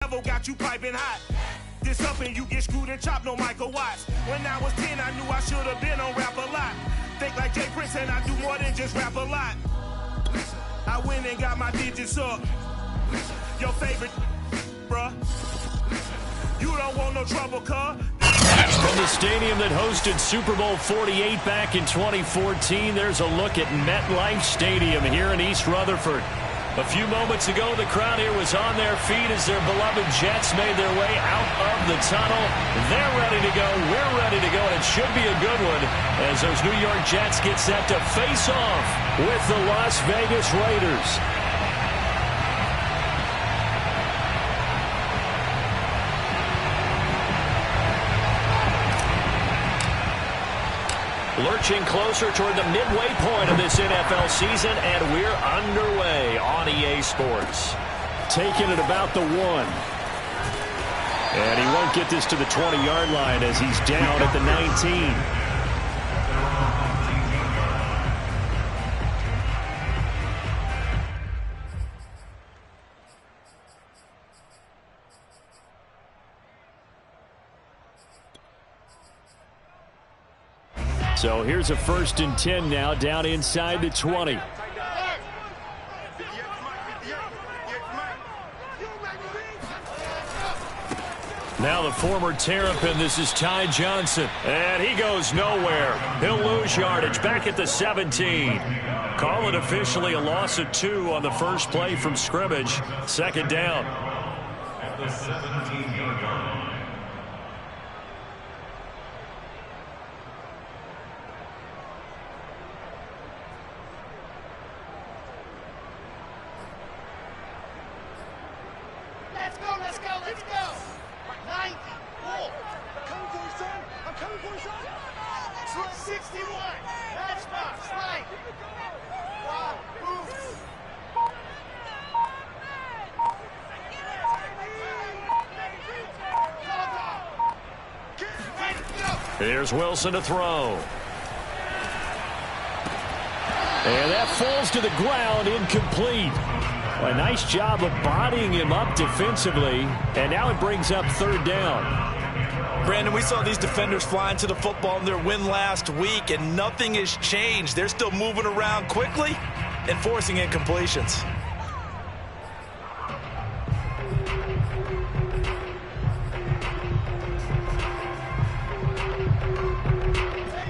Level got you piping hot. This up and you get screwed and chopped, no Michael Watts. When I was 10, I knew I should have been on Rap a Lot. Think like Jay Prince and I do more than just rap a lot. I went and got my digits up. Your favorite, bruh. You don't want no trouble, cuz. From the stadium that hosted Super Bowl 48 back in 2014, there's a look at MetLife Stadium here in East Rutherford. A few moments ago, the crowd here was on their feet as their beloved Jets made their way out of the tunnel. They're ready to go. We're ready to go, and it should be a good one as those New York Jets get set to face off with the Las Vegas Raiders. Lurching closer toward the midway point of this NFL season, and we're underway on EA Sports. Taking it about the 1. And he won't get this to the 20-yard line as he's down at the 19. So here's a 1st and 10 now, down inside the 20. Now the former Terrapin, this is Ty Johnson. And he goes nowhere. He'll lose yardage back at the 17. Call it officially a loss of 2 on the first play from scrimmage. 2nd down. At the 17-yard line. Let's go. 90. Whoa. I'm coming for you, son. I'm coming for you, son. 61. Matchbox. Right. Wow. Move. Here's Wilson to throw. And that falls to the ground, incomplete. A nice job of bodying him up defensively, and now it brings up 3rd down. Brandon, we saw these defenders flying to the football in their win last week, and nothing has changed. They're still moving around quickly and forcing incompletions.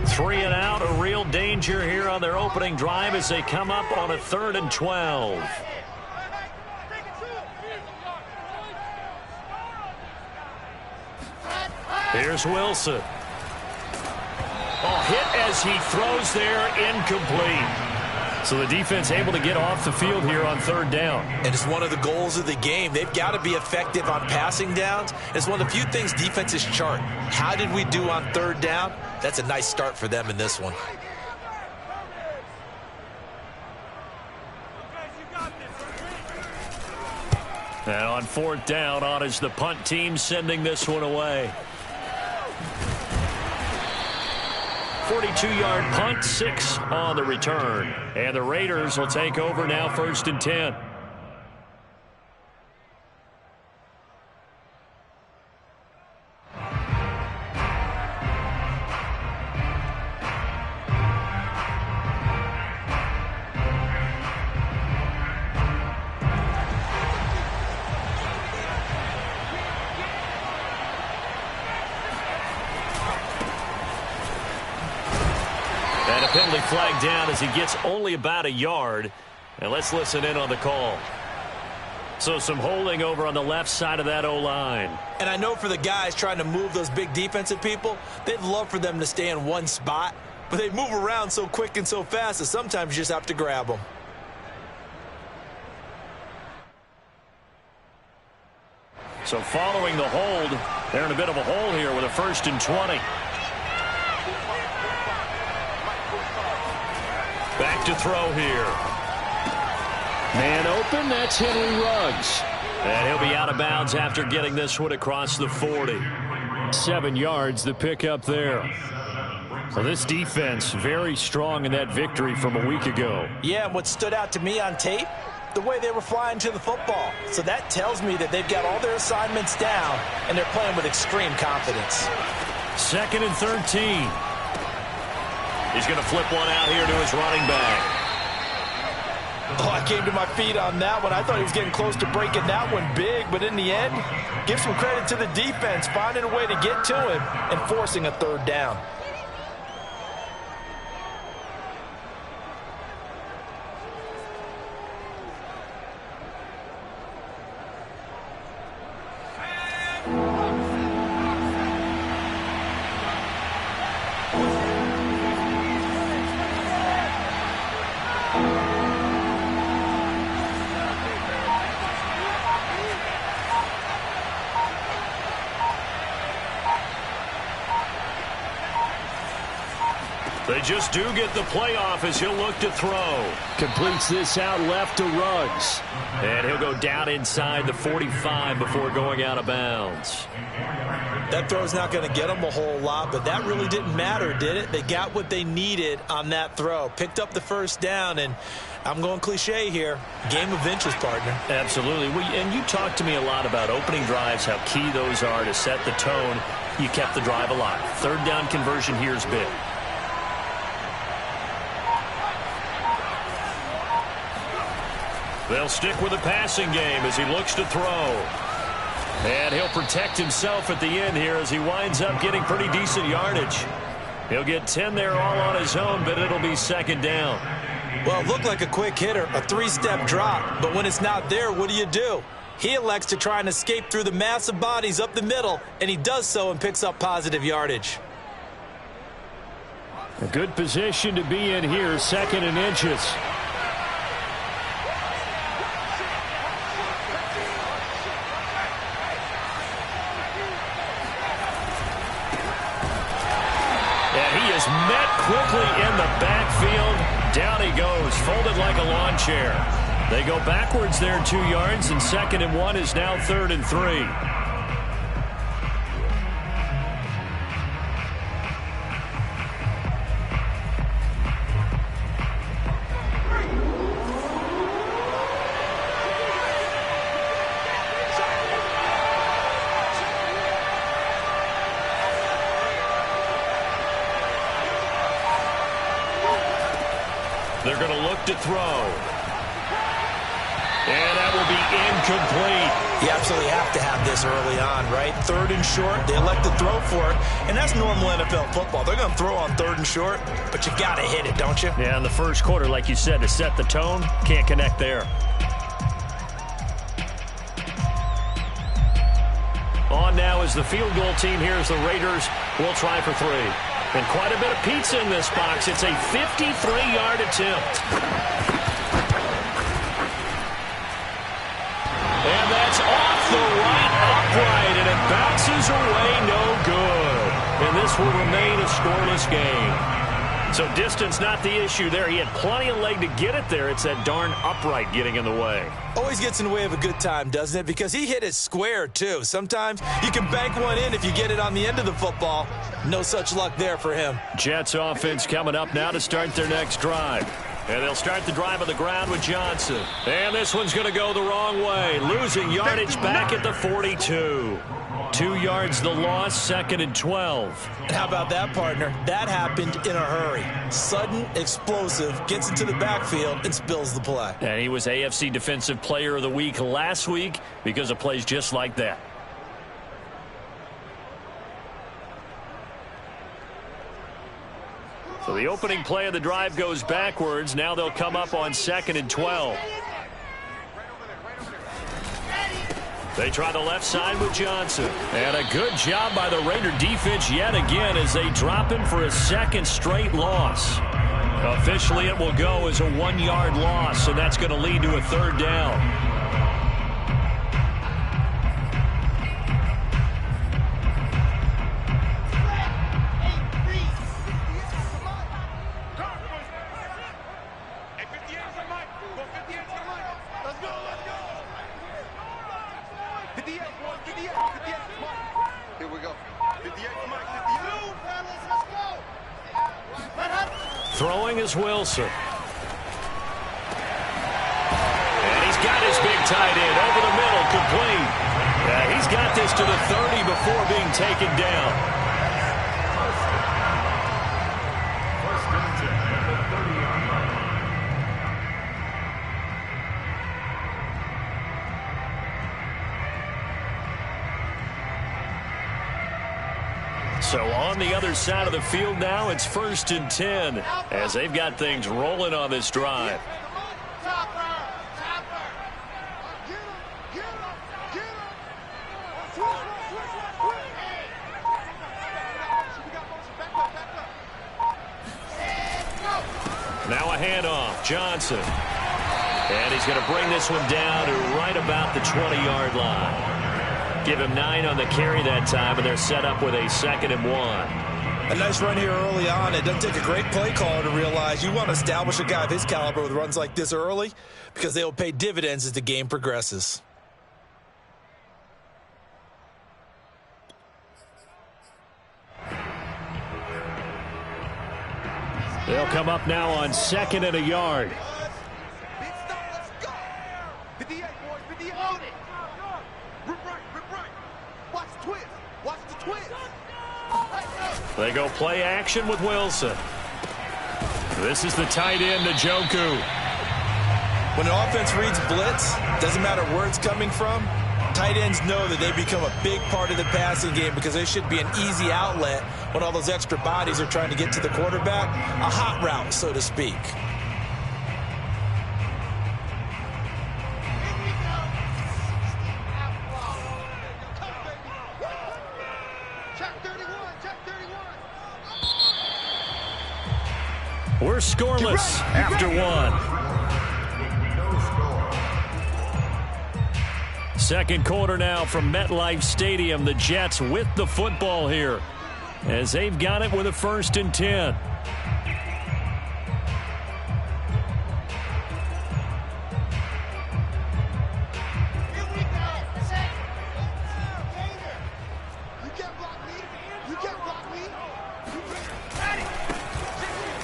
Three and out, a real danger here on their opening drive as they come up on a 3rd and 12. Here's Wilson. Oh, hit as he throws there, incomplete. So the defense able to get off the field here on 3rd down. And it's one of the goals of the game. They've got to be effective on passing downs. It's one of the few things defenses chart. How did we do on 3rd down? That's a nice start for them in this one. And on 4th down, on is the punt team sending this one away. 42-yard punt, 6 on the return. And the Raiders will take over now, 1st and 10. And a penalty flag down as he gets only about a yard. And let's listen in on the call. So some holding over on the left side of that O-line. And I know for the guys trying to move those big defensive people, they'd love for them to stay in one spot. But they move around so quick and so fast that sometimes you just have to grab them. So following the hold, they're in a bit of a hole here with a 1st and 20. Back to throw here. Man open, that's Henry Ruggs. And he'll be out of bounds after getting this one across the 40. 7 yards, the pickup there. So this defense very strong in that victory from a week ago. Yeah, what stood out to me on tape, the way they were flying to the football. So that tells me that they've got all their assignments down, and they're playing with extreme confidence. 2nd and 13. He's going to flip one out here to his running back. Oh, I came to my feet on that one. I thought he was getting close to breaking that one big, but in the end, give some credit to the defense, finding a way to get to him and forcing a 3rd down. They just do get the playoff as he'll look to throw. Completes this out left to Ruggs. And he'll go down inside the 45 before going out of bounds. That throw's not going to get them a whole lot, but that really didn't matter, did it? They got what they needed on that throw. Picked up the 1st down, and I'm going cliche here. Game of inches, partner. Absolutely. And you talked to me a lot about opening drives, how key those are to set the tone. You kept the drive alive. 3rd down conversion here is big. They'll stick with the passing game as he looks to throw. And he'll protect himself at the end here as he winds up getting pretty decent yardage. He'll get 10 there all on his own, but it'll be 2nd down. Well, it looked like a quick hitter, a 3-step drop, but when it's not there, what do? He elects to try and escape through the massive bodies up the middle, and he does so and picks up positive yardage. A good position to be in here, 2nd and inches. Met quickly in the backfield. Down he goes, folded like a lawn chair. They go backwards there 2 yards, and 2nd and 1 is now 3rd and 3. They're going to look to throw. And that will be incomplete. You absolutely have to have this early on, right? 3rd and short, they elect to throw for it, and that's normal NFL football. They're going to throw on 3rd and short, but you got to hit it, don't you? Yeah, in the 1st quarter, like you said, to set the tone, can't connect there. On now is the field goal team here as the Raiders will try for 3. And quite a bit of pizza in this box. It's a 53-yard attempt. And that's off the right upright, and it bounces away no good. And this will remain a scoreless game. So distance not the issue there. He had plenty of leg to get it there. It's that darn upright getting in the way. Always gets in the way of a good time, doesn't it? Because he hit it square, too. Sometimes you can bank one in if you get it on the end of the football. No such luck there for him. Jets offense coming up now to start their next drive. And they'll start the drive on the ground with Johnson. And this one's going to go the wrong way. Losing yardage back at the 42. 2 yards the loss, 2nd and 12. And how about that, partner? That happened in a hurry. Sudden, explosive, gets into the backfield and spills the play. And he was AFC Defensive Player of the Week last week because of plays just like that. So the opening play of the drive goes backwards. Now they'll come up on 2nd and 12. They try the left side with Johnson. And a good job by the Raider defense yet again as they drop him for a 2nd straight loss. Officially, it will go as a 1-yard loss, and that's going to lead to a 3rd down. Throwing is Wilson. And got his big tight end over the middle, complete. He's got this to the 30 before being taken down. So on the other side of the field now, it's 1st and 10 as they've got things rolling on this drive. Now a handoff, Johnson. And he's going to bring this one down to right about the 20-yard line. Give him 9 on the carry that time, and they're set up with a 2nd and 1. A nice run here early on. It doesn't take a great play caller to realize you want to establish a guy of his caliber with runs like this early because they will pay dividends as the game progresses. They'll come up now on 2nd and a yard. They go play action with Wilson. This is the tight end, Njoku. When an offense reads blitz, doesn't matter where it's coming from, tight ends know that they become a big part of the passing game because they should be an easy outlet when all those extra bodies are trying to get to the quarterback. A hot route, so to speak. We're scoreless after 1. Second quarter now from MetLife Stadium. The Jets with the football here as they've got it with a 1st and 10.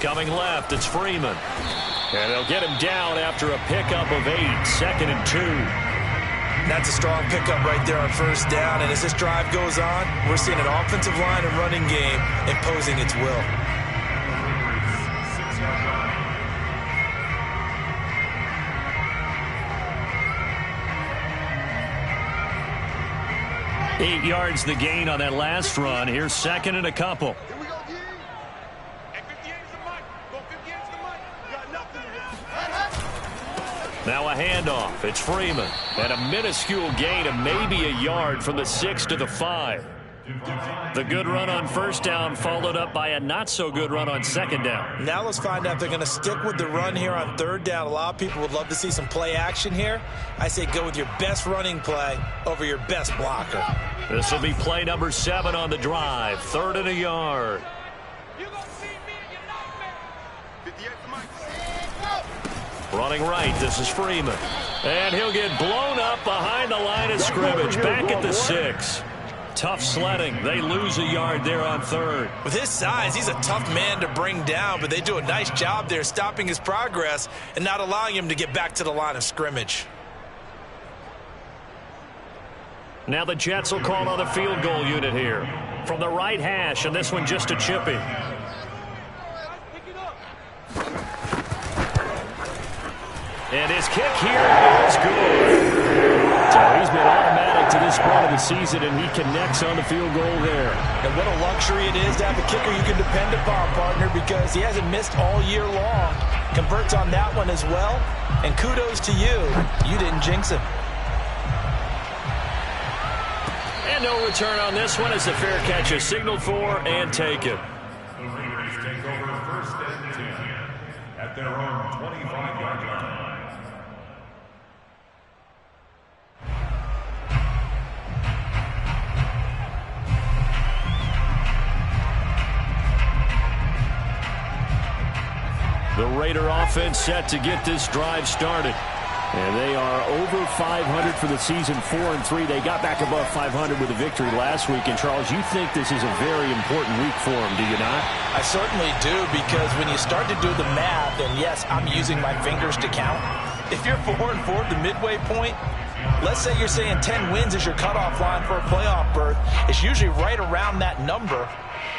Coming left, it's Freeman. And they'll get him down after a pickup of 8, 2nd and 2. That's a strong pickup right there on 1st down. And as this drive goes on, we're seeing an offensive line and running game imposing its will. Eight yards the gain on that last run. Here's 2nd and a couple. Now a handoff. It's Freeman. And a minuscule gain of maybe a yard from the 6 to the 5. The good run on 1st down followed up by a not-so-good run on 2nd down. Now let's find out if they're going to stick with the run here on 3rd down. A lot of people would love to see some play action here. I say go with your best running play over your best blocker. This will be play number 7 on the drive. 3rd and a yard. Running right, this is Freeman. And he'll get blown up behind the line of scrimmage. Back at the 6. Tough sledding. They lose a yard there on 3rd. With his size, he's a tough man to bring down, but they do a nice job there stopping his progress and not allowing him to get back to the line of scrimmage. Now the Jets will call on the field goal unit here. From the right hash, and this one just a chippy. And his kick here is good. So he's been automatic to this point of the season, and he connects on the field goal there. And what a luxury it is to have a kicker you can depend upon, partner, because he hasn't missed all year long. Converts on that one as well. And kudos to you. You didn't jinx him. And no return on this one as the fair catch is signaled for and taken. The Raiders take over 1st and 10 at their own 25-yard line. The Raider offense set to get this drive started. And they are over 500 for the season, 4-3. They got back above 500 with a victory last week. And, Charles, you think this is a very important week for them, do you not? I certainly do, because when you start to do the math, and yes, I'm using my fingers to count, If you're 4-4 at the midway point, let's say you're saying 10 wins is your cutoff line for a playoff berth. It's usually right around that number.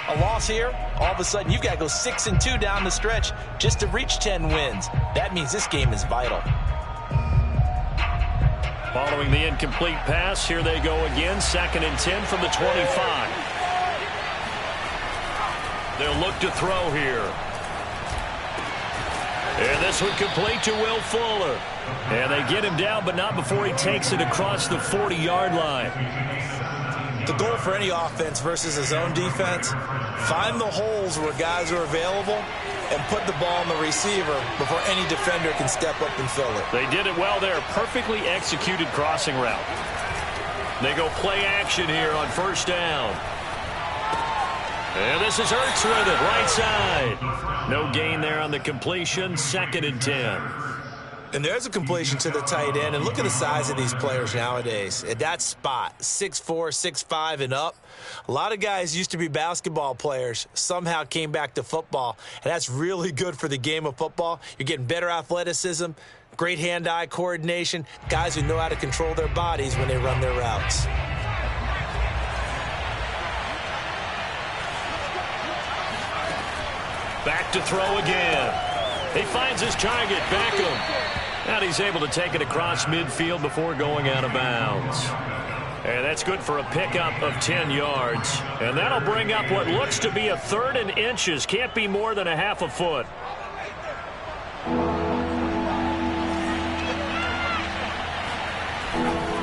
A loss here, all of a sudden you've got to go 6-2 down the stretch just to reach 10 wins. That means this game is vital. Following the incomplete pass, here they go again. 2nd and 10 from the 25. They'll look to throw here. And this one complete to Will Fuller. And they get him down, but not before he takes it across the 40-yard line. The goal for any offense versus his own defense, find the holes where guys are available and put the ball on the receiver before any defender can step up and fill it. They did it well there. Perfectly executed crossing route. They go play action here on 1st down. And this is Ertz with it, right side. No gain there on the completion, 2nd and 10. And there's a completion to the tight end. And look at the size of these players nowadays. At that spot, 6'4", 6'5", and up. A lot of guys used to be basketball players, somehow came back to football. And that's really good for the game of football. You're getting better athleticism, great hand-eye coordination, guys who know how to control their bodies when they run their routes. Back to throw again. He finds his target, Beckham. And he's able to take it across midfield before going out of bounds. And that's good for a pickup of 10 yards. And that'll bring up what looks to be a 3rd and inches. Can't be more than a half a foot.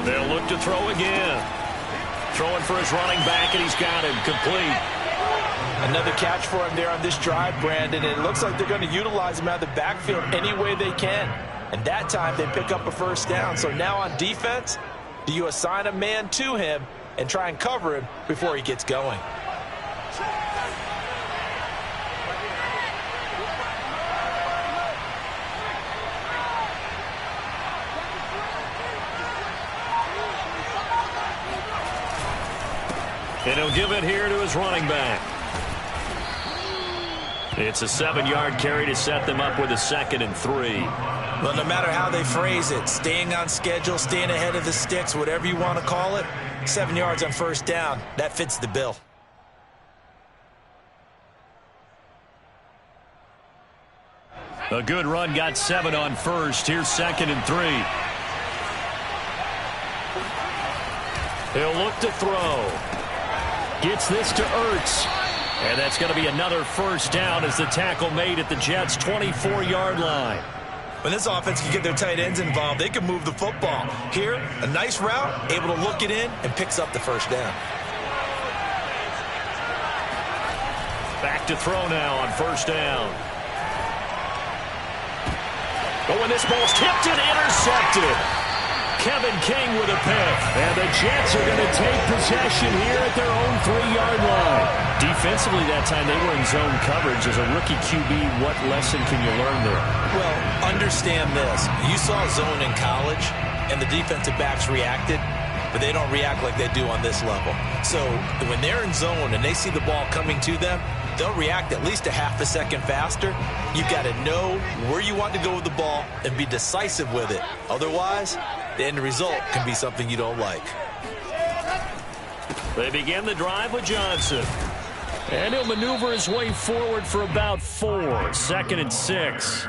They'll look to throw again. Throwing for his running back, and he's got him complete. Another catch for him there on this drive, Brandon. And it looks like they're going to utilize him out of the backfield any way they can. And that time they pick up a 1st down. So now on defense, do you assign a man to him and try and cover him before he gets going? And he'll give it here to his running back. It's a 7-yard carry to set them up with a 2nd and 3. Well, no matter how they phrase it, staying on schedule, staying ahead of the sticks, whatever you want to call it, 7 yards on 1st down, that fits the bill. A good run, got 7 on 1st. Here's 2nd and 3. He'll look to throw. Gets this to Ertz. And that's going to be another 1st down as the tackle made at the Jets' 24-yard line. When this offense can get their tight ends involved, they can move the football. Here, a nice route, able to look it in, and picks up the 1st down. Back to throw now on 1st down. Oh, and this ball's tipped and intercepted. Kevin King with a pick. And the Jets are going to take possession here at their own 3-yard line. Defensively that time they were in zone coverage. As a rookie QB, what lesson can you learn there? Well, understand this. You saw zone in college, and the defensive backs reacted, but they don't react like they do on this level. So when they're in zone and they see the ball coming to them, they'll react at least a half a second faster. You've got to know where you want to go with the ball and be decisive with it. Otherwise, the end result can be something you don't like. They begin the drive with Johnson. And he'll maneuver his way forward for about 4. 2nd and 6.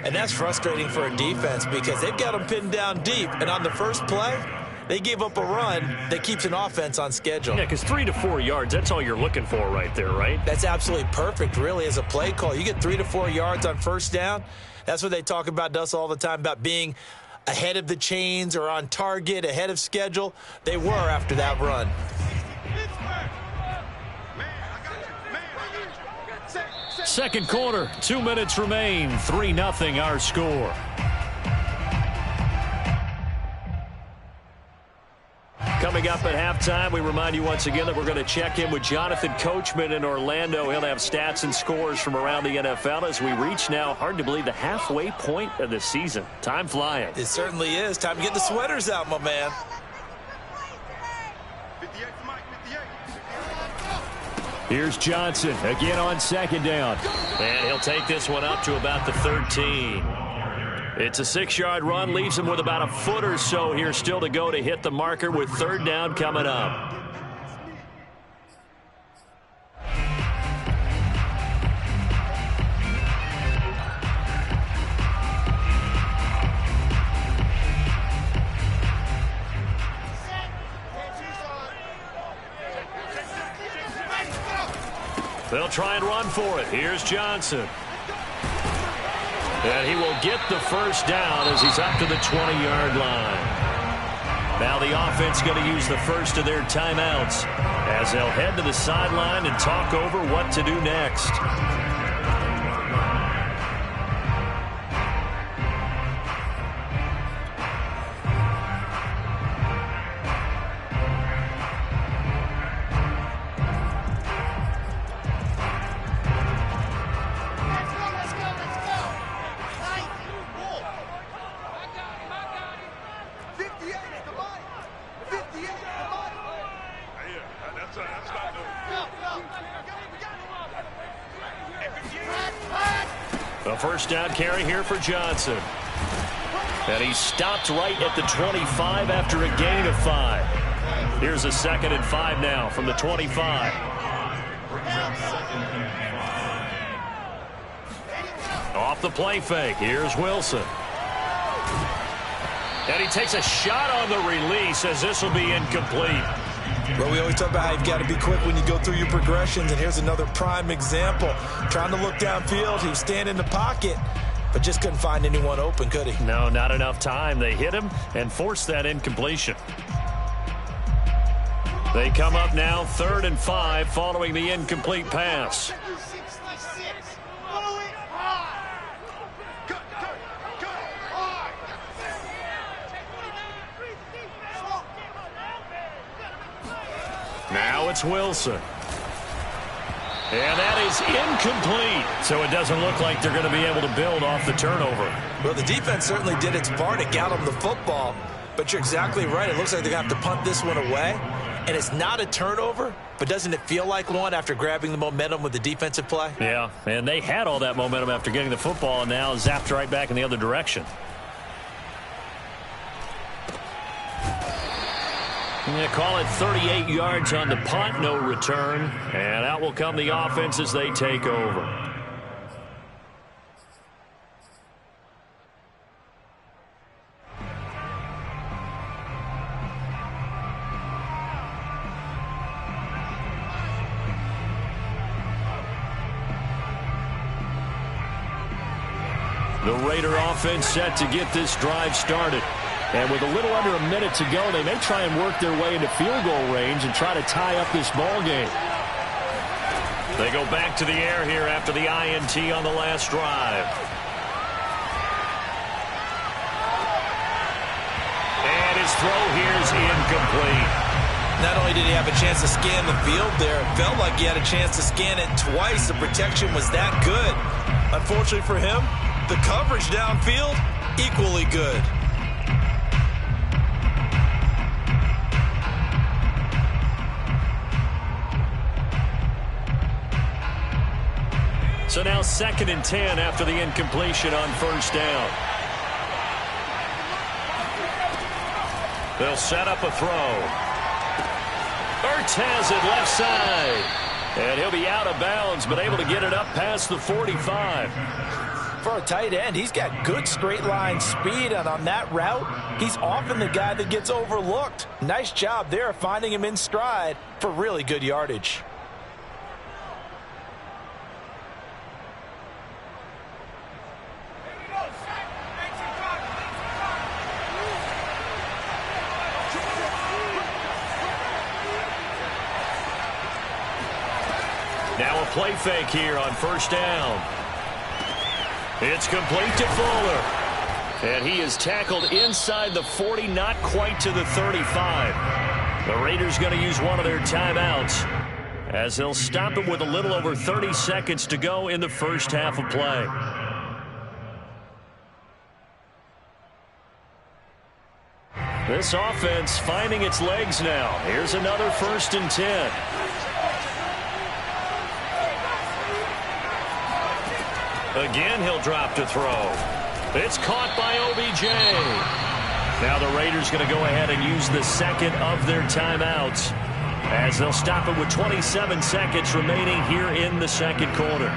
And that's frustrating for a defense because they've got them pinned down deep. And on the first play, they gave up a run that keeps an offense on schedule. Yeah, because 3 to 4 yards, that's all you're looking for right there, right? That's absolutely perfect, really, as a play call. You get 3 to 4 yards on 1st down. That's what they talk about to us all the time, about being ahead of the chains or on target, ahead of schedule. They were after that run. Second quarter, 2 minutes remain. 3-0 our score. Coming up at halftime, we remind you once again that we're going to check in with Jonathan Coachman in Orlando. He'll have stats and scores from around the NFL as we reach now, hard to believe, the halfway point of the season. Time flying. It certainly is. Time to get the sweaters out, my man. Here's Johnson again on 2nd down. And he'll take this one up to about the 13. It's a 6-yard run, leaves him with about a foot or so here still to go to hit the marker with 3rd down coming up. They'll try and run for it. Here's Johnson. And he will get the 1st down as he's up to the 20-yard line. Now the offense going to use the first of their timeouts as they'll head to the sideline and talk over what to do next. A 1st down carry here for Johnson. And he stopped right at the 25 after a gain of 5. Here's a 2nd and 5 now from the 25. Off the play fake. Here's Wilson. And he takes a shot on the release as this will be incomplete. Well, we always talk about how you've got to be quick when you go through your progressions, and here's another prime example. Trying to look downfield, he was standing in the pocket, but just couldn't find anyone open, could he? No, not enough time. They hit him and forced that incompletion. They come up now 3rd and 5 following the incomplete pass. Now it's Wilson. And that is incomplete. So it doesn't look like they're going to be able to build off the turnover. Well, the defense certainly did its part. It got them the football. But you're exactly right. It looks like they're going to have to punt this one away. And it's not a turnover, but doesn't it feel like one after grabbing the momentum with the defensive play? Yeah, and they had all that momentum after getting the football and now zapped right back in the other direction. They call it 38 yards on the punt, no return. And out will come the offense as they take over. The Raider offense set to get this drive started. And with a little under a minute to go, they may try and work their way into field goal range and try to tie up this ball game. They go back to the air here after the INT on the last drive. And his throw here is incomplete. Not only did he have a chance to scan the field there, it felt like he had a chance to scan it twice. The protection was that good. Unfortunately for him, the coverage downfield, equally good. So now 2nd and 10 after the incompletion on 1st down. They'll set up a throw. Ertz has it left side. And he'll be out of bounds, but able to get it up past the 45. For a tight end, he's got good straight line speed, and on that route, he's often the guy that gets overlooked. Nice job there finding him in stride for really good yardage. Now a play fake here on 1st down. It's complete to Fuller. And he is tackled inside the 40, not quite to the 35. The Raiders going to use one of their timeouts as they'll stop him with a little over 30 seconds to go in the first half of play. This offense finding its legs now. Here's another 1st and 10. Again, he'll drop to throw. It's caught by OBJ. Now the Raiders going to go ahead and use the second of their timeouts, as they'll stop it with 27 seconds remaining here in the second quarter.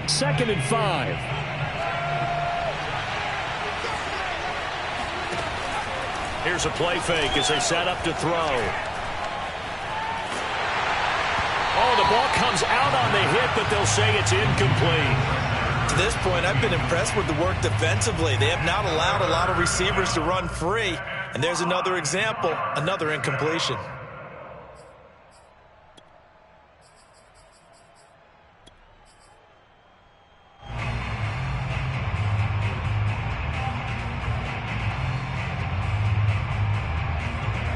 Second and 5. Here's a play fake as they set up to throw. Oh, the ball comes out on the hit, but they'll say it's incomplete. To this point, I've been impressed with the work defensively. They have not allowed a lot of receivers to run free. And there's another example, another incompletion.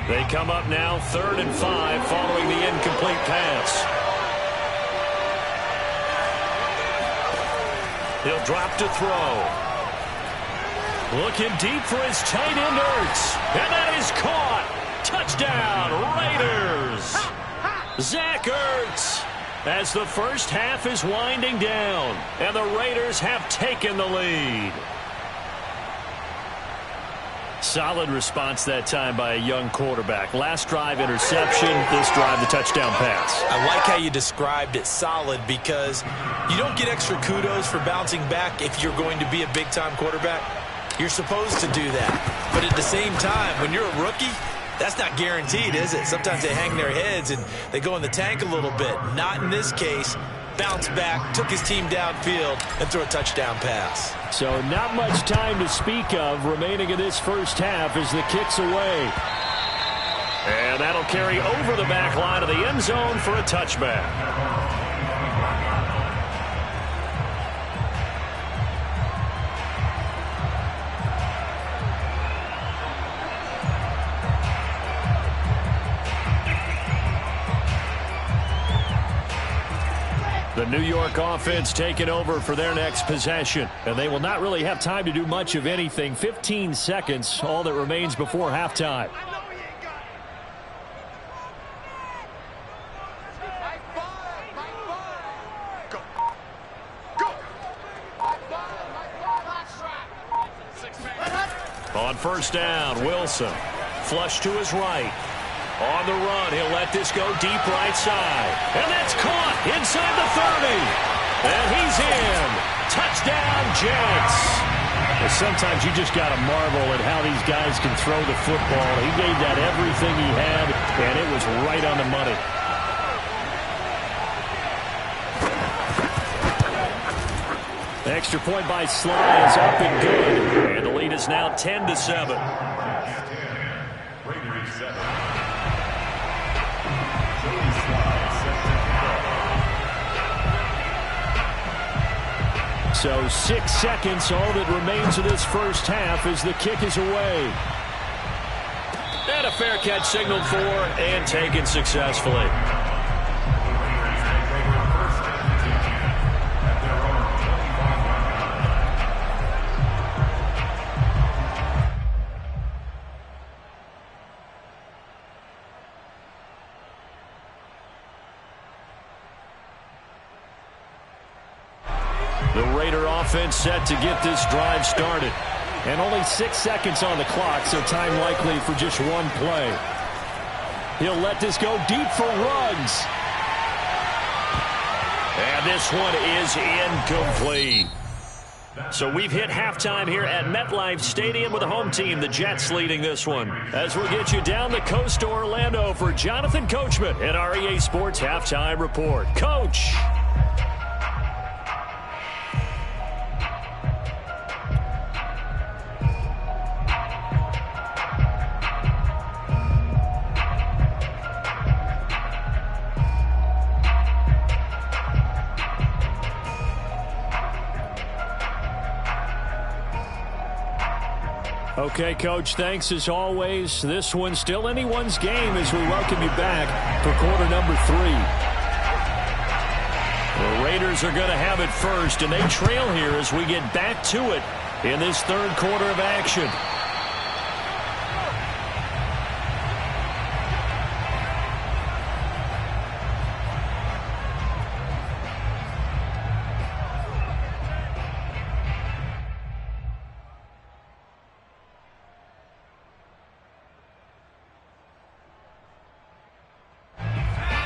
They come up now 3rd and 5 following the incomplete pass. He'll drop to throw. Looking deep for his tight end, Ertz. And that is caught. Touchdown, Raiders. Zach Ertz, as the first half is winding down, and the Raiders have taken the lead. Solid response that time by a young quarterback. Last drive, interception. This drive, the touchdown pass. I like how you described it, solid, because you don't get extra kudos for bouncing back if you're going to be a big-time quarterback. You're supposed to do that. But at the same time, when you're a rookie, that's not guaranteed, is it? Sometimes they hang their heads and they go in the tank a little bit. Not in this case. Bounced back, took his team downfield, and threw a touchdown pass. So not much time to speak of remaining in this first half as the kick's away. And that'll carry over the back line of the end zone for a touchback. The New York offense taking over for their next possession. And they will not really have time to do much of anything. 15 seconds, all that remains before halftime. On first down, Wilson. Flush to his right. On the run, he'll let this go deep right side. And that's caught inside the 30. And he's in. Touchdown, Jets. Well, sometimes you just got to marvel at how these guys can throw the football. He gave that everything he had, and it was right on the money. Extra point by Sly is up and good. And the lead is now 10-7. Raiders 7. So 6 seconds, all that remains of this first half as the kick is away. And a fair catch signaled for and taken successfully. The Raider offense set to get this drive started. And only 6 seconds on the clock, so time likely for just one play. He'll let this go deep for Ruggs. And this one is incomplete. So we've hit halftime here at MetLife Stadium with the home team, the Jets, leading this one. As we'll get you down the coast to Orlando for Jonathan Coachman in our EA Sports Halftime Report. Coach. Okay, Coach, thanks as always. This one's still anyone's game as we welcome you back for quarter number 3. The Raiders are going to have it first, and they trail here as we get back to it in this third quarter of action.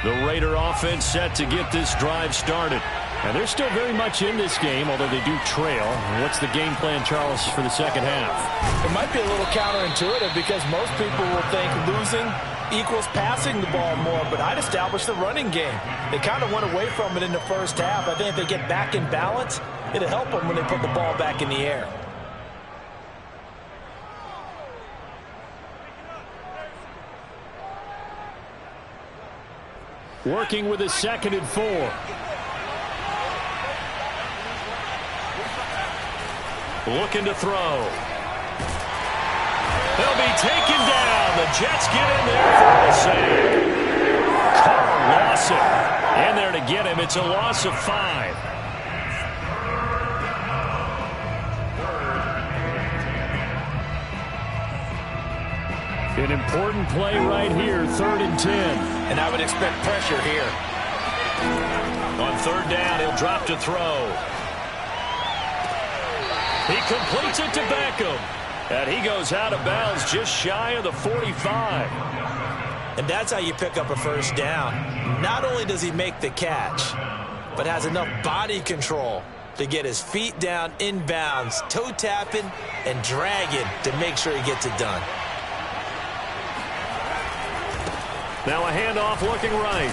The Raider offense set to get this drive started. And they're still very much in this game, although they do trail. What's the game plan, Charles, for the second half? It might be a little counterintuitive because most people will think losing equals passing the ball more, but I'd establish the running game. They kind of went away from it in the first half. I think if they get back in balance, it'll help them when they put the ball back in the air. Working with a 2nd and 4. Looking to throw. They'll be taken down. The Jets get in there for the sack. Carl Lawson in there to get him. It's a loss of 5. An important play right here, 3rd and 10. And I would expect pressure here. On 3rd down, he'll drop to throw. He completes it to Beckham. And he goes out of bounds just shy of the 45. And that's how you pick up a first down. Not only does he make the catch, but has enough body control to get his feet down inbounds, toe tapping and dragging to make sure he gets it done. Now a handoff looking right.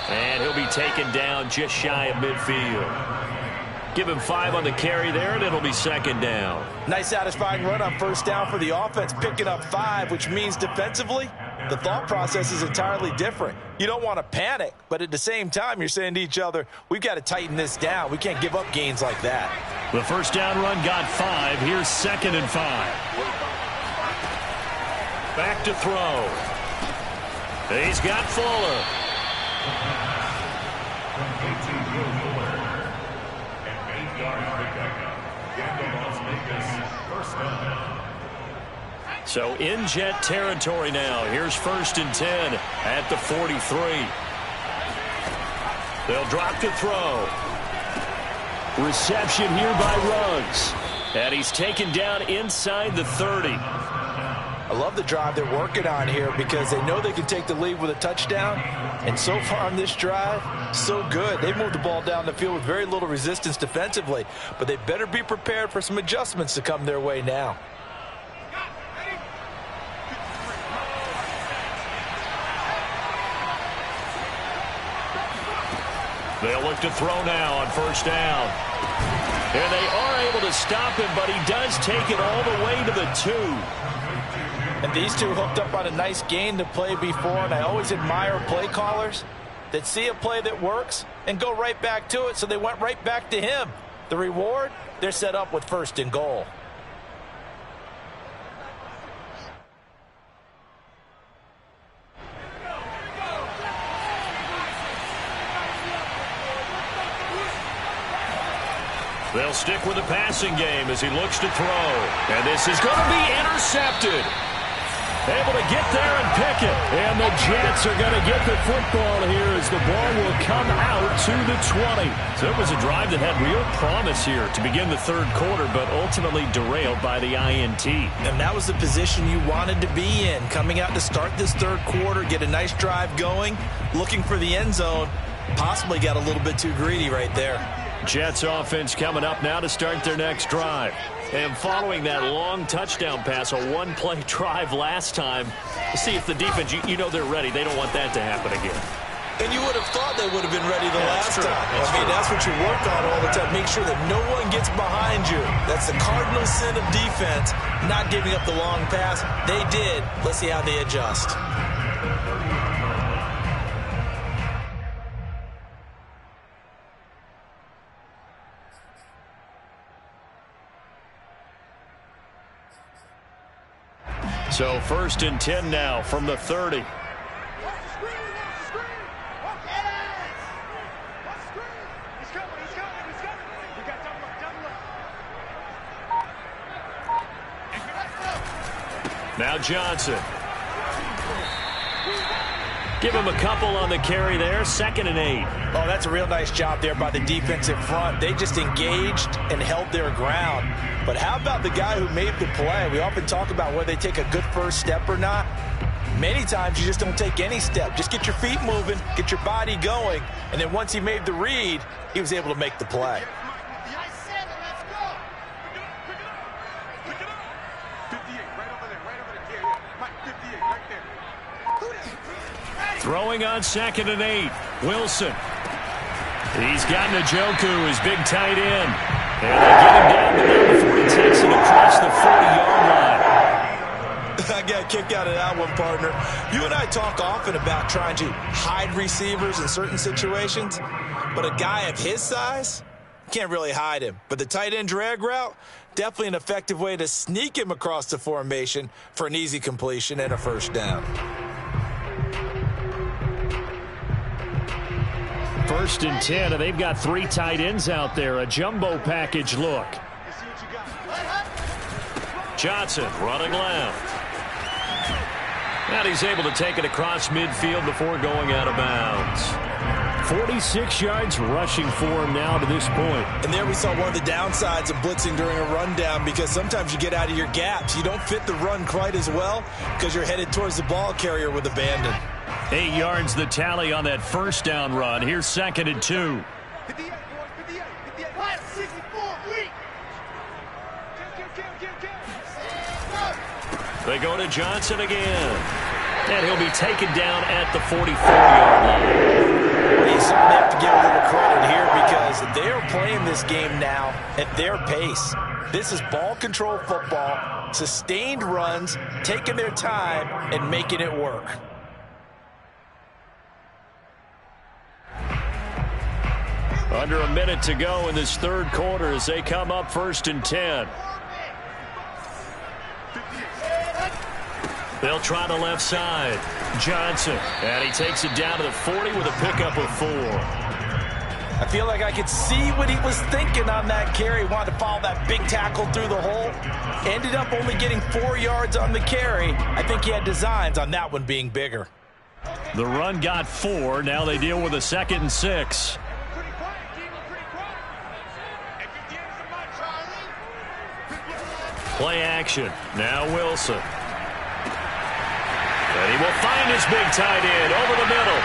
And he'll be taken down just shy of midfield. Give him 5 on the carry there, and it'll be 2nd down. Nice satisfying run on first down for the offense, picking up 5, which means defensively, the thought process is entirely different. You don't want to panic, but at the same time, you're saying to each other, we've got to tighten this down. We can't give up gains like that. The first down run got 5. Here's 2nd and 5. Back to throw. He's got Fuller. So in Jet territory now. Here's 1st and 10 at the 43. They'll drop to throw. Reception here by Ruggs. And he's taken down inside the 30. I love the drive they're working on here because they know they can take the lead with a touchdown. And so far on this drive, so good. They moved the ball down the field with very little resistance defensively. But they better be prepared for some adjustments to come their way now. They'll look to throw now on first down. And they are able to stop him, but he does take it all the way to the 2. And these two hooked up on a nice gain to play before, and I always admire play callers that see a play that works and go right back to it, so they went right back to him. The reward, they're set up with 1st and goal. They'll stick with the passing game as he looks to throw. And this is going to be intercepted. Able to get there and pick it. And the Jets are going to get the football here as the ball will come out to the 20. So it was a drive that had real promise here to begin the 3rd quarter, but ultimately derailed by the INT. And that was the position you wanted to be in. Coming out to start this 3rd quarter, get a nice drive going, looking for the end zone. Possibly got a little bit too greedy right there. Jets offense coming up now to start their next drive. And following that long touchdown pass, a one-play drive last time, see if the defense, you know they're ready. They don't want that to happen again. And you would have thought they would have been ready the last time. That's what you work on all the time. Make sure that no one gets behind you. That's the cardinal sin of defense, not giving up the long pass. They did. Let's see how they adjust. So 1st and 10 now from the 30. Now Johnson. Give him a couple on the carry there. 2nd and 8. Oh, that's a real nice job there by the defensive front. They just engaged and held their ground. But how about the guy who made the play? We often talk about whether they take a good first step or not. Many times you just don't take any step. Just get your feet moving, get your body going, and then once he made the read, he was able to make the play. Throwing on 2nd and 8. Wilson. He's got Njoku, his big tight end. And they get him down to there before he takes it across the 40-yard line. I got a kick out of that one, partner. You and I talk often about trying to hide receivers in certain situations, but a guy of his size can't really hide him. But the tight end drag route, definitely an effective way to sneak him across the formation for an easy completion and a first down. 1st and 10, and they've got 3 tight ends out there. A jumbo package look. Johnson running left. And he's able to take it across midfield before going out of bounds. 46 yards rushing for him now to this point. And there we saw one of the downsides of blitzing during a rundown, because sometimes you get out of your gaps. You don't fit the run quite as well because you're headed towards the ball carrier with abandon. 8 yards the tally on that first down run. Here's 2nd and 2. They go to Johnson again. And he'll be taken down at the 44-yard line. You certainly have to give a little credit here because they are playing this game now at their pace. This is ball control football, sustained runs, taking their time and making it work. Under a minute to go in this third quarter as they come up 1st and 10. They'll try the left side. Johnson. And he takes it down to the 40 with a pickup of 4. I feel like I could see what he was thinking on that carry. Wanted to follow that big tackle through the hole. Ended up only getting 4 yards on the carry. I think he had designs on that one being bigger. The run got 4. Now they deal with a 2nd and 6. Play action. Now Wilson. And he will find his big tight end over the middle.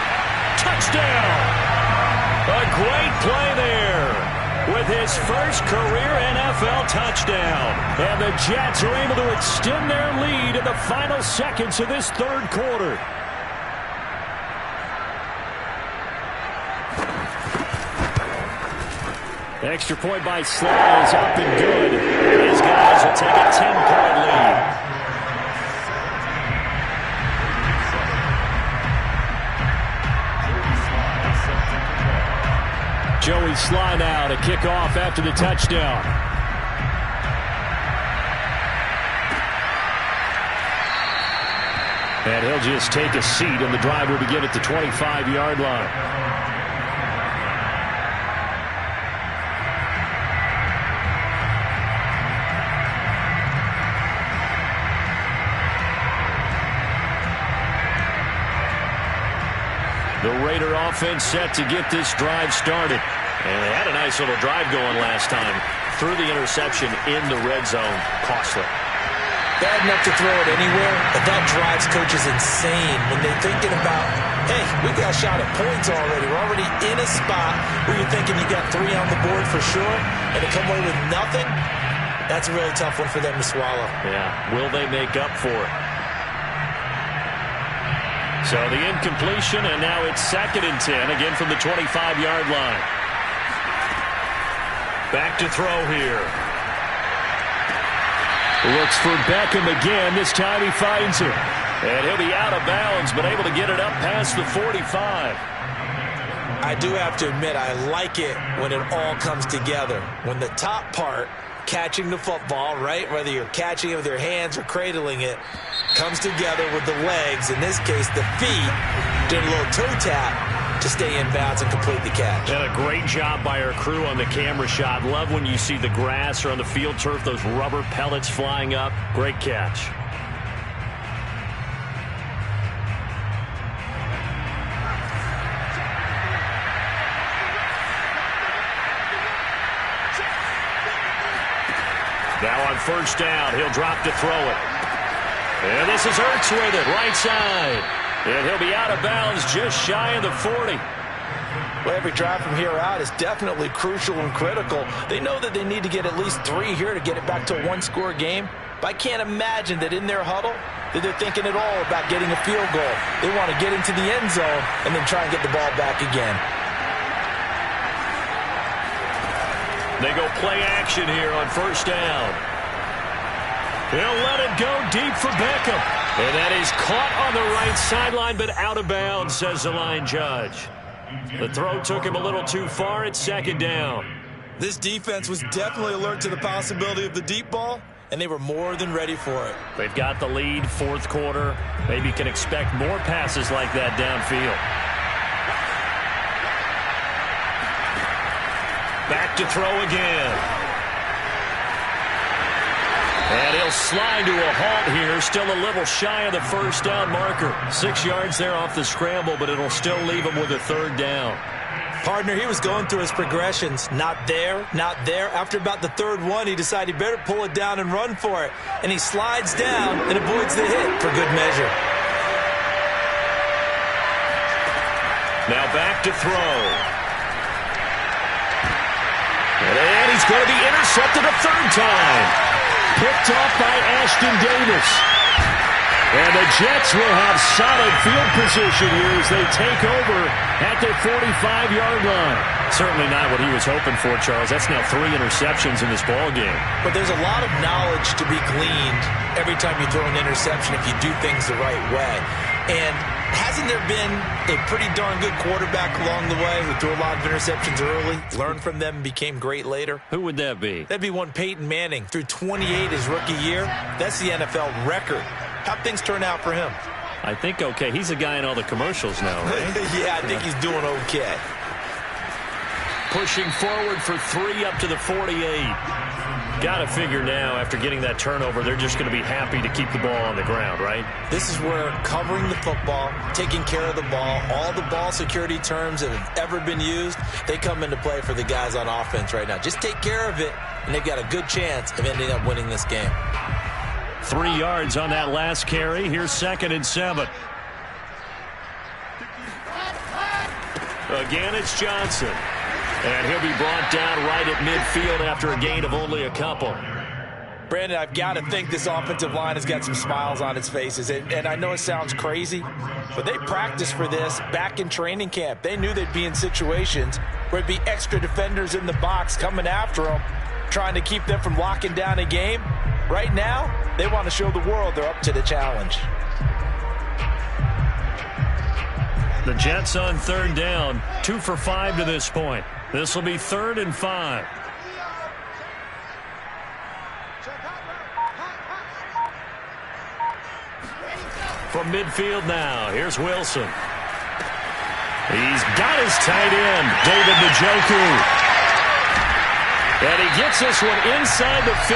Touchdown! A great play there with his first career NFL touchdown. And the Jets are able to extend their lead in the final seconds of this third quarter. Extra point by Sly is up and good. His guys will take a 10-point lead. Joey Sly now to kick off after the touchdown. And he'll just take a seat, and the drive will begin at the 25-yard line. The Raider offense set to get this drive started. And they had a nice little drive going last time. Threw the interception in the red zone. Costly. Bad enough to throw it anywhere, but that drives coaches insane when they're thinking about, hey, we got a shot at points already. We're already in a spot where you're thinking you got 3 on the board for sure, and to come away with nothing, that's a really tough one for them to swallow. Yeah, will they make up for it? So the incompletion, and now it's 2nd and 10, again from the 25-yard line. Back to throw here. Looks for Beckham again. This time he finds him. And he'll be out of bounds, but able to get it up past the 45. I do have to admit, I like it when it all comes together. When the top part, catching the football, right, whether you're catching it with your hands or cradling it, comes together with the legs, in this case the feet, doing a little toe tap to stay in bounds and complete the catch. And a great job by our crew on the camera shot. Love when you see the grass or on the field turf, those rubber pellets flying up. Great catch. Now on first down, he'll drop to throw it. And this is Ertz with it, right side. And he'll be out of bounds just shy of the 40. Well, every drive from here out is definitely crucial and critical. They know that they need to get at least 3 here to get it back to a one-score game. But I can't imagine that in their huddle that they're thinking at all about getting a field goal. They want to get into the end zone and then try and get the ball back again. They go play action here on first down. He'll let it go deep for Beckham. And that is caught on the right sideline, but out of bounds, says the line judge. The throw took him a little too far. It's second down. This defense was definitely alert to the possibility of the deep ball, and they were more than ready for it. They've got the lead, fourth quarter. Maybe can expect more passes like that downfield. Back to throw again. And he'll slide to a halt here, still a little shy of the first down marker. 6 yards there off the scramble, but it'll still leave him with a third down. Partner, he was going through his progressions. Not there, not there. After about the third one, he decided he better pull it down and run for it. And he slides down and avoids the hit for good measure. Now back to throw. And he's going to be intercepted a third time. Picked off by Ashton Davis. And the Jets will have solid field position here as they take over at their 45-yard line. Certainly not what he was hoping for, Charles. That's now 3 interceptions in this ball game. But there's a lot of knowledge to be gleaned every time you throw an interception if you do things the right way. And hasn't there been a pretty darn good quarterback along the way who threw a lot of interceptions early, learned from them, and became great later? Who would that be? That'd be one Peyton Manning. Threw 28 his rookie year. That's the NFL record. How'd things turn out for him? I think okay. He's a guy in all the commercials now, right? Yeah, I think he's doing okay. Pushing forward for 3 up to the 48. Got to figure now, after getting that turnover, they're just going to be happy to keep the ball on the ground, right? This is where covering the football, taking care of the ball, all the ball security terms that have ever been used, they come into play for the guys on offense right now. Just take care of it, and they've got a good chance of ending up winning this game. 3 yards on that last carry. Here's 2nd and 7. Again, it's Johnson. And he'll be brought down right at midfield after a gain of only a couple. Brandon, I've got to think this offensive line has got some smiles on its faces. And I know it sounds crazy, but they practiced for this back in training camp. They knew they'd be in situations where it'd be extra defenders in the box coming after them, trying to keep them from locking down a game. Right now, they want to show the world they're up to the challenge. The Jets on third down, 2 for 5 to this point. This will be 3rd and 5. From midfield now, here's Wilson. He's got his tight end, David Njoku. And he gets this one inside the 15,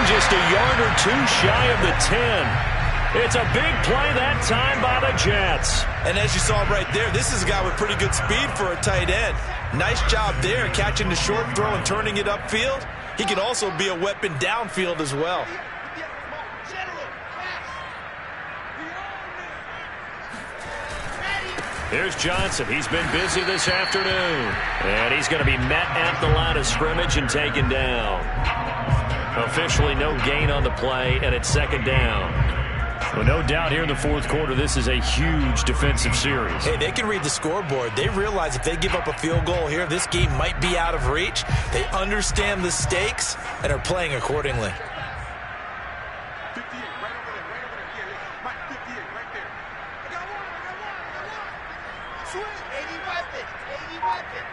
just a yard or 2 shy of the 10. It's a big play that time by the Jets. And as you saw right there, this is a guy with pretty good speed for a tight end. Nice job there, catching the short throw and turning it upfield. He can also be a weapon downfield as well. Here's Johnson. He's been busy this afternoon. And he's going to be met at the line of scrimmage and taken down. Officially no gain on the play, and it's 2nd down. Well, no doubt here in the fourth quarter, this is a huge defensive series. Hey, they can read the scoreboard. They realize if they give up a field goal here, this game might be out of reach. They understand the stakes and are playing accordingly. 58, right over there. Mike, 58, right there. I got one. Swing. 80 weapon. 80 weapon.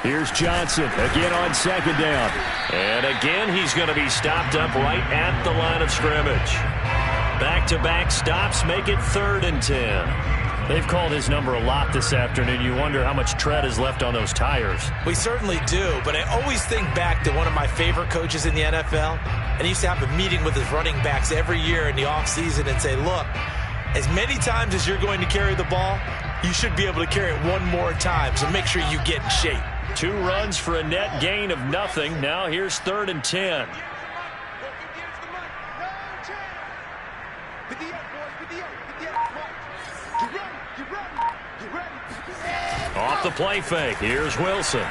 Here's Johnson again on 2nd down. And again, he's going to be stopped up right at the line of scrimmage. Back-to-back stops make it 3rd and 10. They've called his number a lot this afternoon. You wonder how much tread is left on those tires. We certainly do, but I always think back to one of my favorite coaches in the NFL. And he used to have a meeting with his running backs every year in the offseason and say, look, as many times as you're going to carry the ball, you should be able to carry it one more time, so make sure you get in shape. 2 runs for a net gain of nothing. Now here's 3rd and 10. Off the play fake. Here's Wilson.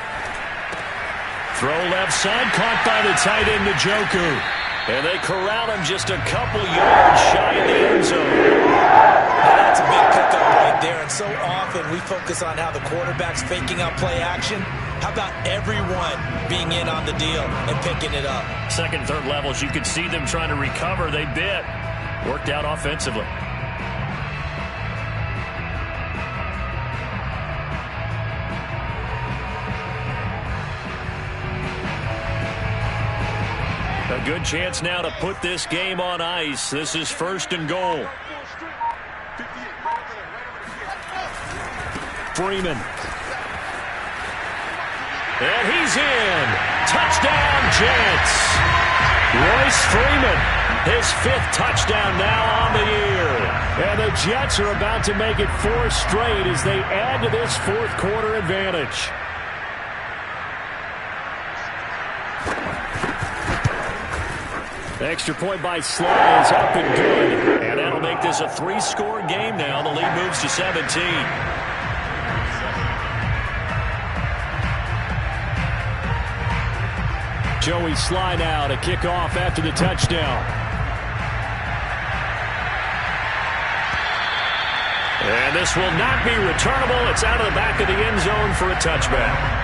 Throw left side, caught by the tight end, Njoku. And they corral him just a couple yards shy of the end zone. That's a big pickup right there. And so often we focus on how the quarterback's faking out play action. How about everyone being in on the deal and picking it up? Second, third levels, you could see them trying to recover. They bit. Worked out offensively. A good chance now to put this game on ice. This is first and goal. Freeman. And he's in. Touchdown, Jets. Royce Freeman, his 5th touchdown now on the year. And the Jets are about to make it 4 straight as they add to this fourth quarter advantage. Extra point by Sly is up and good. And that'll make this a 3-score game now. The lead moves to 17. Joey Sly now to kick off after the touchdown. And this will not be returnable. It's out of the back of the end zone for a touchback.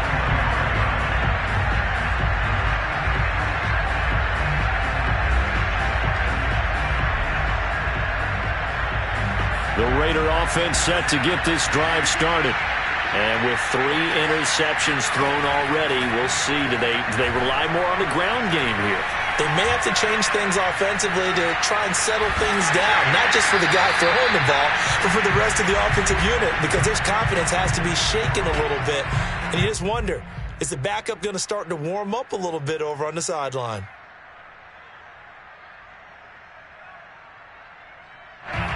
The Raider offense set to get this drive started. And with 3 interceptions thrown already, we'll see. Do they rely more on the ground game here? They may have to change things offensively to try and settle things down, not just for the guy throwing the ball, but for the rest of the offensive unit, because his confidence has to be shaken a little bit. And you just wonder, is the backup going to start to warm up a little bit over on the sideline?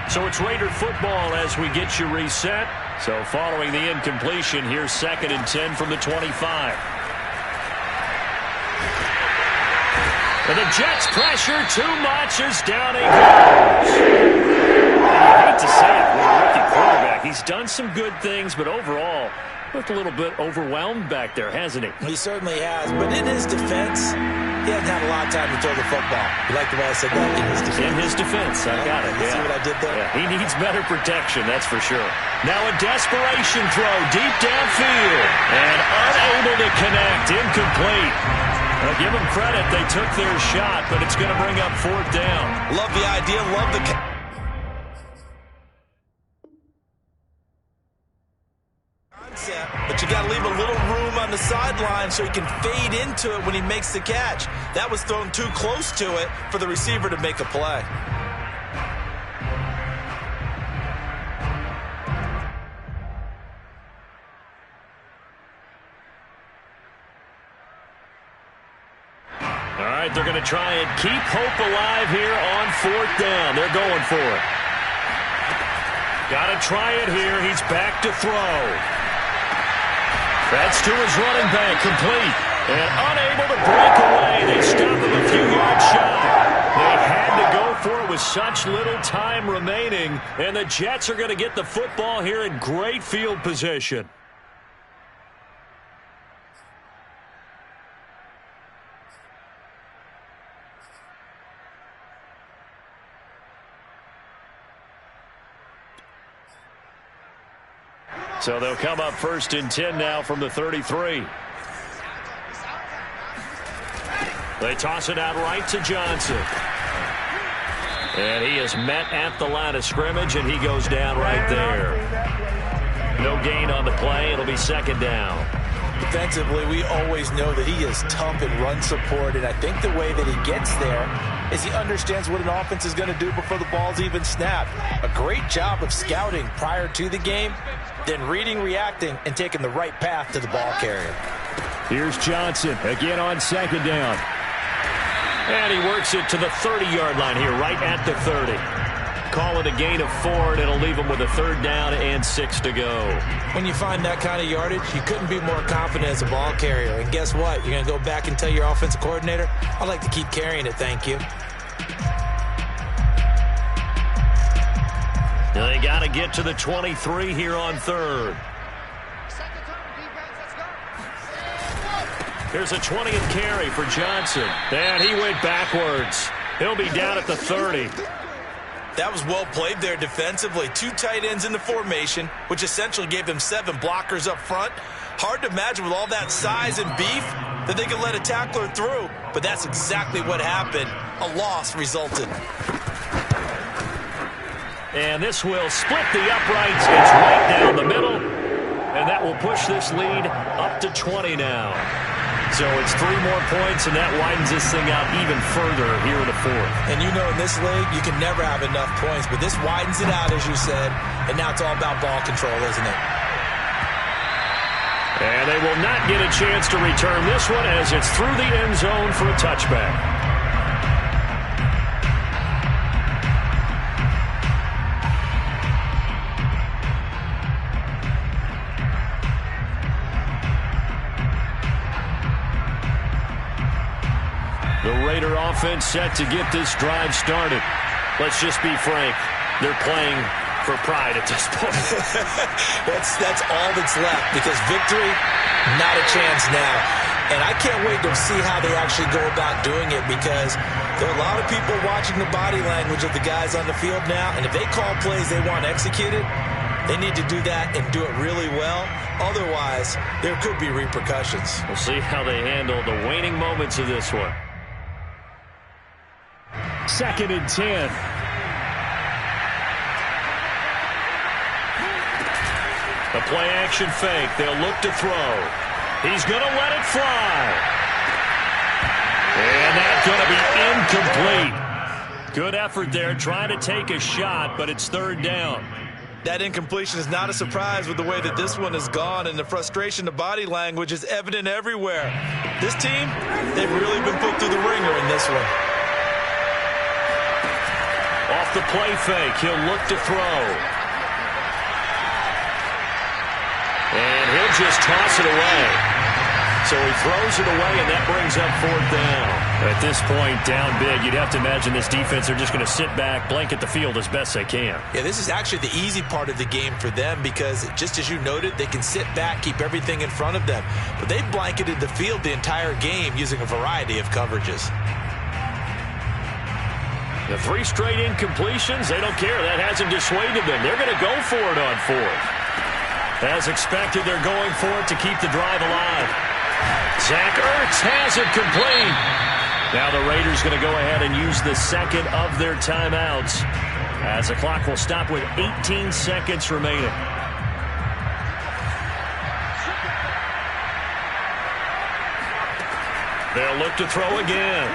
So it's Raider football as we get you reset. So following the incompletion, here's 2nd and 10 from the 25. And the Jets pressure too much as down he goes. I hate to say it for a rookie quarterback. He's done some good things, but overall, looked a little bit overwhelmed back there, hasn't he? He certainly has, but in his defense, he hasn't had a lot of time to throw the football. You like the way I said that? In his defense. In his defense, I got it. See what I did there? Yeah, he needs better protection, that's for sure. Now a desperation throw deep downfield. And unable to connect, incomplete. Well, give them credit, they took their shot, but it's going to bring up 4th down. Love the idea, love the... But you got to leave a little room on the sideline so he can fade into it when he makes the catch. That was thrown too close to it for the receiver to make a play. All right, they're going to try and keep hope alive here on 4th down. They're going for it. Got to try it here. He's back to throw. That's to his running back, complete. And unable to break away. They stop him a few yards shy. They had to go for it with such little time remaining. And the Jets are going to get the football here in great field position. So they'll come up 1st and 10 now from the 33. They toss it out right to Johnson. And he is met at the line of scrimmage, and he goes down right there. No gain on the play. It'll be 2nd down. Defensively, we always know that he is tough in run support, and I think the way that he gets there is he understands what an offense is going to do before the ball's even snapped. A great job of scouting prior to the game, then reading, reacting, and taking the right path to the ball carrier. Here's Johnson again on 2nd down. And he works it to the 30-yard line here, right at the 30. Call it a gain of 4, and it'll leave him with a 3rd down and 6 to go. When you find that kind of yardage, you couldn't be more confident as a ball carrier. And guess what? You're going to go back and tell your offensive coordinator, I'd like to keep carrying it, thank you. They got to get to the 23 here on third. Here's a 20th carry for Johnson. And he went backwards. He'll be down at the 30. That was well played there defensively. 2 tight ends in the formation, which essentially gave them 7 blockers up front. Hard to imagine with all that size and beef that they could let a tackler through, but that's exactly what happened. A loss resulted. And this will split the uprights. It's right down the middle, and that will push this lead up to 20 now. So it's 3 more points, and that widens this thing out even further here in the fourth. And you know in this league, you can never have enough points, but this widens it out, as you said, and now it's all about ball control, isn't it? And they will not get a chance to return this one as it's through the end zone for a touchback. The Raider offense set to get this drive started. Let's just be frank. They're playing for pride at this point. that's all that's left, because victory, not a chance now. And I can't wait to see how they actually go about doing it, because there are a lot of people watching the body language of the guys on the field now, and if they call plays they want executed, they need to do that and do it really well. Otherwise, there could be repercussions. We'll see how they handle the waning moments of this one. 2nd and 10. The play action fake. They'll look to throw. He's going to let it fly. And that's going to be incomplete. Good effort there trying to take a shot, but it's 3rd down. That incompletion is not a surprise with the way that this one has gone, and the frustration, the body language is evident everywhere. This team, they've really been put through the ringer in this one. Off the play fake, he'll look to throw. And he'll just toss it away. So he throws it away, and that brings up 4th down. At this point, down big, you'd have to imagine this defense, they're just going to sit back, blanket the field as best they can. Yeah, this is actually the easy part of the game for them, because just as you noted, they can sit back, keep everything in front of them. But they've blanketed the field the entire game using a variety of coverages. The 3 straight incompletions, they don't care. That hasn't dissuaded them. They're going to go for it on 4th. As expected, they're going for it to keep the drive alive. Zach Ertz has it complete. Now the Raiders going to go ahead and use the 2nd of their timeouts, as the clock will stop with 18 seconds remaining. They'll look to throw again.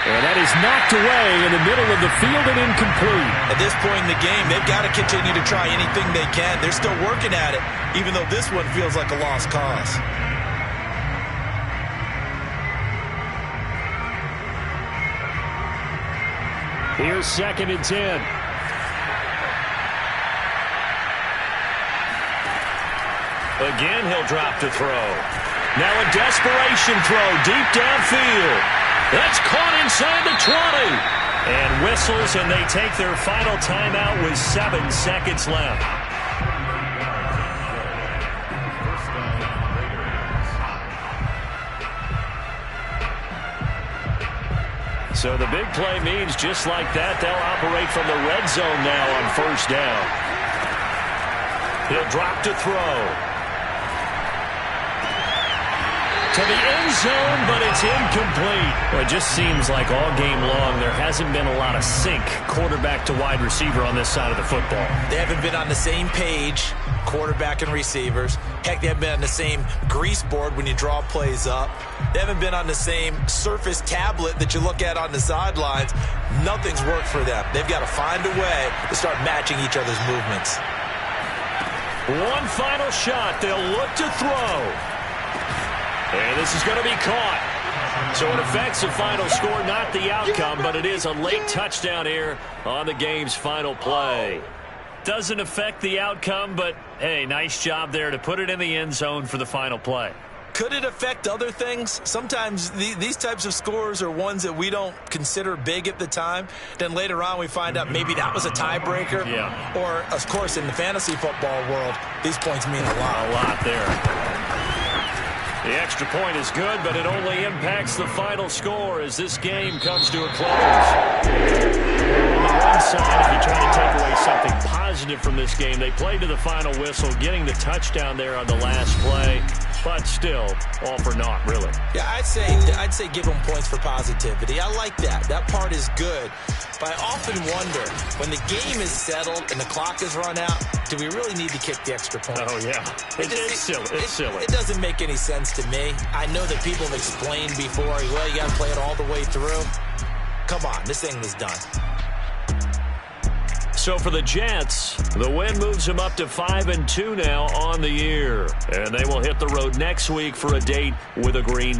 And that is knocked away in the middle of the field and incomplete. At this point in the game, they've got to continue to try anything they can. They're still working at it, even though this one feels like a lost cause. Here's 2nd and 10. Again, he'll drop to throw. Now a desperation throw deep downfield. That's caught inside the 20. And whistles, and they take their final timeout with 7 seconds left. So the big play means just like that, they'll operate from the red zone now on 1st down. He'll drop to throw. To the end zone, but it's incomplete. Well, it just seems like all game long there hasn't been a lot of sync quarterback to wide receiver on this side of the football. They haven't been on the same page, quarterback and receivers. Heck, they haven't been on the same grease board when you draw plays up. They haven't been on the same surface tablet that you look at on the sidelines. Nothing's worked for them. They've got to find a way to start matching each other's movements. One final shot. They'll look to throw. And this is going to be caught. So it affects the final score, not the outcome, but it is a late touchdown here on the game's final play. Doesn't affect the outcome, but, hey, nice job there to put it in the end zone for the final play. Could it affect other things? Sometimes these types of scores are ones that we don't consider big at the time. Then later on we find out maybe that was a tiebreaker. Yeah. Or, of course, in the fantasy football world, these points mean a lot. A lot there. The extra point is good, but it only impacts the final score as this game comes to a close. On the one side, if you try to take away something positive from this game, they played to the final whistle, getting the touchdown there on the last play, but still, all for naught, really. Yeah, I'd say give them points for positivity. I like that. That part is good. But I often wonder, when the game is settled and the clock is run out, do we really need to kick the extra point? Oh, yeah. It's silly. It's silly. It doesn't make any sense to me. I know that people have explained before, well, you got to play it all the way through. Come on, this thing was done. So for the Jets, the win moves them up to 5-2 now on the year. And they will hit the road next week for a date with a Green